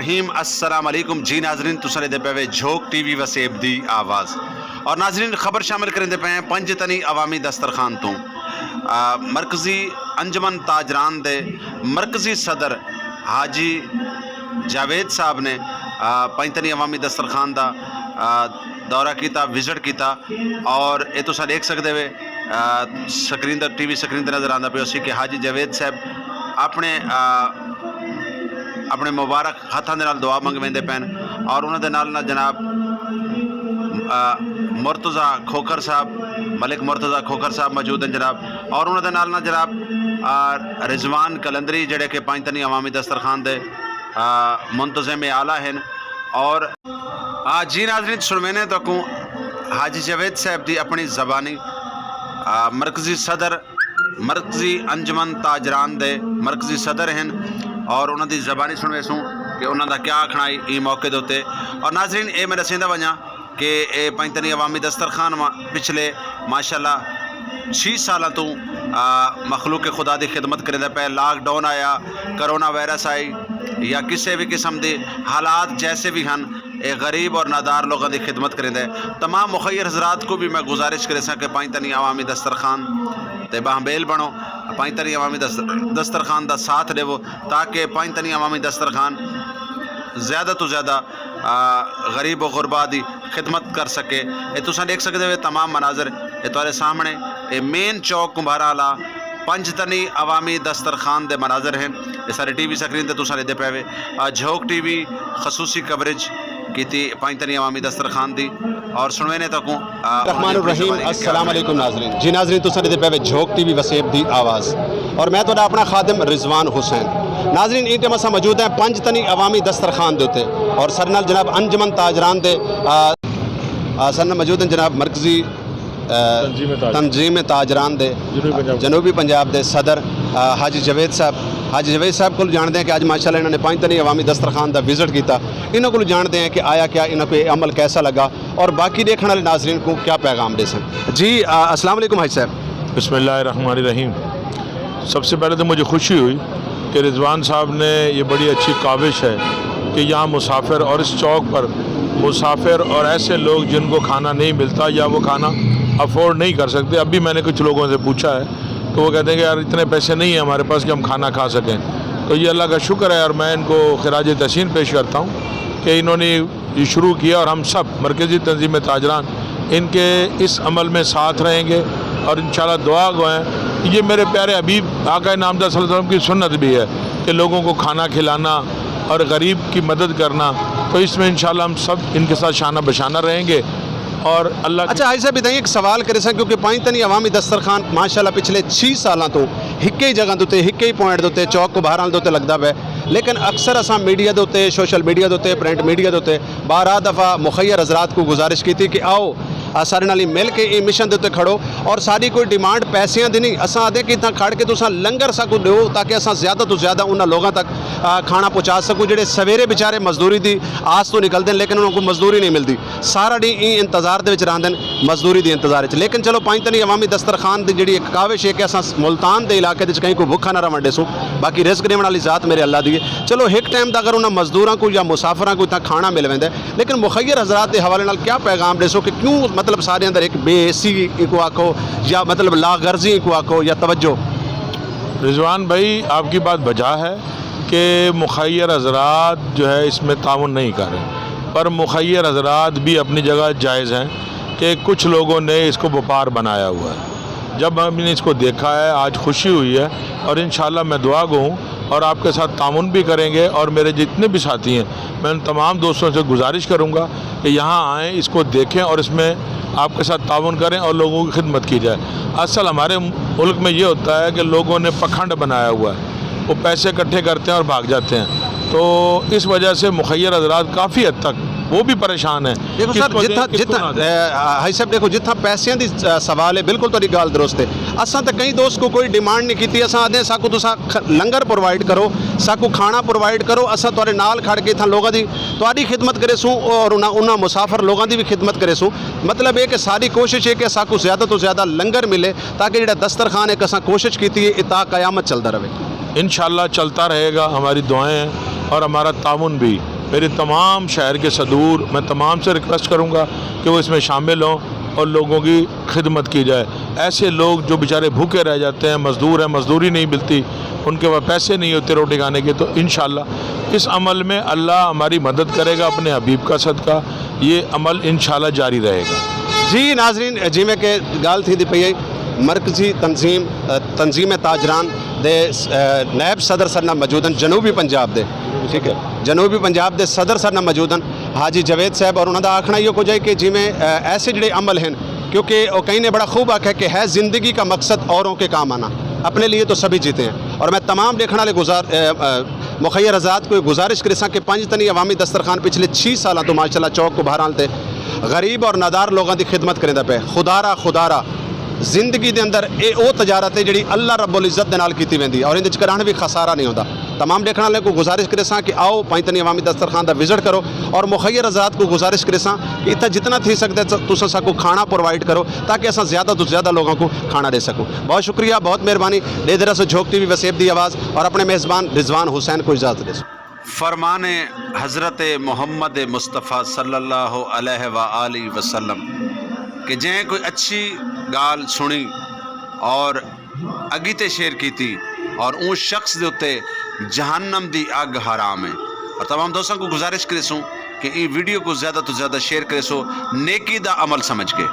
रहीम अस्सलाम वालेकुम जी नाजरीन तुसां दे पे झोक टीवी वसेब दी आवाज़ और नाजरीन खबर शामिल करेंदे पे पंजतनी अवामी दस्तरखान तो मरकज़ी अंजमन ताजरान दे मरकज़ी सदर हाजी जावेद साहब ने पंजतनी अवामी दस्तरखान का दौरा किया विजिट किया और ये तुसां देख सकते वे स्क्रीन टीवी स्क्रीन पर नज़र आता पे उसी कि हाजी जावेद साहब अपने मुबारक हथां दे नाल दुआ मंगवेंदे पैन और उन्हां दे नाल जनाब मुर्तज़ा खोखर साहब मलिक मुर्तज़ा खोखर साहब मौजूद हैं जनाब और उन्हां दे नाल जनाब रिजवान कलंदरी जेड़े कि पंजतनी अवामी दस्तरखान दे मुंतज़िम आला हैं और जी नाज़रीन सुनवेने तो हाजी जावेद साहब की अपनी ज़बानी मरकज़ी सदर मरकज़ी अंजमन ताजरान दे मरकज़ी सदर हैं और उन्होंने ज़बानी सुनवे सूँ कि उन्होंने क्या आखना ई मौके के उत्ते और नाजरीन ये मैं दसींदा वजां कि ये पंजतनी अवामी दस्तरखान पिछले माशाल्लाह 6 साल तो मखलूक खुदा की खिदमत करेंदा पे लॉकडाउन आया करोना वायरस आई या किसी भी किस्म के हालात जैसे भी हैं ये गरीब और नादार लोगों की खिदमत करेंदा तमाम मुखैर हजरात को भी मैं गुजारिश करे कि पंजतनी अवामी दस्तरखान ते बाहबेल बनो पंजतनी अवामी दस्तरखान का साथ देवो ताकि पंजतनी अवामी दस्तरखान ज़्यादा तो ज़्यादा गरीब और गुरबा की खिदमत कर सके। ये तुसां देख सकते हो तमाम मनाजर ये तुम्हारे सामने ये मेन चौक कुंभाराला पंजतनी अवामी दस्तरखान दे मनाजर हैं ये सारे टीवी स्क्रीन पर तुसां देते पे झोक टीवी खसूसी कवरेज की पंजतनी अवामी दस्तरखान दी और सुनवेने तक रहमान रहीम अस्सलाम वालेकुम नाजरीन जी नाजरीन तुसां देते पे झोक टीवी वसेब दी आवाज़ और मैं तुहाडा अपना खादिम रिजवान हुसैन नाजरीन इस टाइम असां मौजूद हैं पंजतनी अवामी दस्तरखान के उत्ते और सर नाल जनाब अंजमन ताजरान दे सर नाल मौजूद हैं जनाब मरकज़ी तंजीम ताजरान दे जनूबी पंजाब दे सदर हाजी जावेद साहब को जानते हैं कि आज माशाल्लाह इन्होंने पंजतनी अवामी दस्तरखान का विजिट किया इन्हों को जानते हैं कि आया क्या इन्हों को अमल कैसा लगा और बाकी देखने वाले नाजरीन को क्या पैगाम दे सन जी अस्सलाम वालेकुम हाजी साहब। बिस्मिल्लाहिर्रहमानिर्रहीम। सबसे पहले तो मुझे खुशी हुई कि रिजवान साहब ने ये बड़ी अच्छी काविश है कि यहाँ मुसाफिर और इस चौक पर मुसाफिर और ऐसे लोग जिनको खाना नहीं मिलता या वो खाना अफोर्ड नहीं कर सकते। अभी मैंने कुछ लोगों से पूछा है तो वो कहते हैं कि यार इतने पैसे नहीं हैं हमारे पास कि हम खाना खा सकें। तो ये अल्लाह का शुक्र है और मैं इनको खिराज तहसीन पेश करता हूँ कि इन्होंने ये शुरू किया और हम सब मरकज़ी तंजीम ताजरान इनके इस अमल में साथ रहेंगे और इंशाल्लाह दुआ गए। ये मेरे प्यारे हबीब आका नामदार सल्लल्लाहु अलैहि वसल्लम की सुन्नत भी है कि लोगों को खाना खिलाना और गरीब की मदद करना, तो इसमें इंशाल्लाह हम सब इनके साथ शाना बशाना रहेंगे और अल्लाह। अच्छा हाजी साहब बताइए एक सवाल करे सन क्योंकि पंजतनी अवामी दस्तरखान माशाल्लाह पिछले 6 साल तो एक ही जगह के एक ही पॉइंट के चौक कुंभारां के लगता है लेकिन अक्सर असा मीडिया के उत्ते सोशल मीडिया के उत्ते प्रिंट मीडिया के उत्ते 12 दफ़ा मुखैर हजरात को गुजारिश की कि आओ सारे नाल मिल के ये मिशन के उत्ते खड़ो और सारी कोई डिमांड पैसों की नहीं असा आते कि इतना खड़ के तुसा लंगर सकूँ दो ताकि असा ज़्यादा तो ज़्यादा उन्होंने लोगों तक खाना पहुँचा सकूँ जोड़े सवेरे बेचारे मजदूरी की आस तो निकलते हैं लेकिन उन्होंने मजदूरी नहीं मिलती सारा दिन ई इंतजार के रहते हैं मजदूरी के इंतजार लेकिन चलो पंजतनी अवामी दस्तरखान की जी एक काविश है कि असा मुल्तान के इलाके कहीं कोई भुखा ना वंडे सो बाकी रिस्क देने वाली ज़ात मेरे अल्लाह दी चलो एक टाइम का अगर उन्होंने मजदूरों को या मुसाफिर को इतना खाना मिल वेंदा लेकिन मुखैर हजरात के हवाले नाल क्या पैगाम दे सो कि क्यों मतलब सारे अंदर एक बेसी को आखो या मतलब लागर्जी को आखो या तवज्जो। रिजवान भाई आपकी बात बजा है कि मुखैर हजरात जो है इसमें ताउन नहीं कर रहे पर मुखैर हजरात भी अपनी जगह जायज़ हैं कि कुछ लोगों ने इसको व्यापार बनाया हुआ है। जब हमने इसको देखा है आज खुशी हुई है और इंशाल्लाह मैं दुआ गो हूँ और आपके साथ तामुन भी करेंगे और मेरे जितने भी साथी हैं मैं उन तमाम दोस्तों से गुजारिश करूँगा कि यहाँ आएँ इसको देखें और इसमें आपके साथ ताउन करें और लोगों की खिदमत की जाए। असल हमारे मुल्क में ये होता है कि लोगों ने पखंड बनाया हुआ है वो पैसे इकट्ठे करते हैं और भाग जाते हैं तो इस वजह से मुखैर हजरात काफ़ी हद तक वो भी परेशान है। देखो सर जितना हाई साहब देखो जितना पैसों की सवाल है बिल्कुल तुहाडी गल दुरुस्त है असा तो कई दोस्त को कोई डिमांड नहीं की असा आदे साकू तुसा लंगर प्रोवाइड करो साकू खाना प्रोवाइड करो असा तुहाडे नाल खड़ के इत्थां लोगों की तुहाडी खिदमत करे सूँ और उन्होंने मुसाफिर लोगों की भी खिदमत करे सूँ मतलब ये कि सारी कोशिश है कि साकू ज़्यादा तो ज़्यादा लंगर मिले ताकि जो दस्तरखान एक असा कोशिश की है इता क़यामत चलता रहे। इंशाल्लाह चलता रहेगा हमारी दुआएं हैं और हमारा तामुन भी। मेरे तमाम शहर के सदूर मैं तमाम से रिक्वेस्ट करूँगा कि वो इसमें शामिल हों और लोगों की खिदमत की जाए। ऐसे लोग जो बेचारे भूखे रह जाते हैं, मज़दूर हैं, मज़दूरी नहीं मिलती, उनके पास पैसे नहीं होते रोटी खाने के, तो इंशाल्लाह इस अमल में अल्लाह हमारी मदद करेगा अपने हबीब का सदका, ये अमल इंशाल्लाह जारी रहेगा। जी नाजरीन, जिमें कि गाल थी पई मरकजी तंजीम ताजरान दे नायब सदर सरना मौजूदन जनूबी पंजाब दे, ठीक है, जनूबी पंजाब दे सदर सरना मौजूदन हाजी जवेद साहब, और उन्होंने आखना ये कुछ है कि जिमें ऐसे जड़े अमल हैं, क्योंकि वो कहीं ने बड़ा खूब आख्या कि है ज़िंदगी का मकसद औरों के काम आना, अपने लिए तो सभी जीते हैं। और मैं तमाम देखने वाले मुखैर आज़ाद को गुजारिश करें कि पंज तनी अवामी दस्तरखान पिछले 6 साल तो माशाल्लाह चौक को बहरहाल ते गरीब और नादार लोगों की खिदमत करेंदा पे। खुदारा जिंदगी के अंदर ये वो तजारत है जी अल्लाह रब्बुल इज़्ज़त दे नाल कीती वेंदी, और इहदे च कराने भी खसारा नहीं होता। तमाम देखने वाले को गुजारिश करें कि आओ पंज तनी अवामी दस्तरखान का विजिट करो, और मुखैर आज़ाद को गुजारिश करें कि इतना जितना थी सकते तुम सबको खाना प्रोवाइड करो ताकि अस ज़्यादा तो ज़्यादा लोगों को खाना दे सकूँ। बहुत शुक्रिया, बहुत मेहरबानी। देर से झोंक टीवी वसेब दी आवाज़ और अपने मेज़बान रिजवान हुसैन को इजाज़त दे। फरमान हज़रत मोहम्मद मुस्तफ़ा सल्लल्लाहु अलैहि वालैहि वसल्लम कि जैं कोई अच्छी गाल सुनी और अगीते शेयर की थी और उस शख्स के उत्ते जहन्नम दी अग हराम है। और तमाम दोस्तों को गुजारिश करे कि ये वीडियो को ज़्यादा तो ज़्यादा शेयर करे नेकी दा अमल समझ के।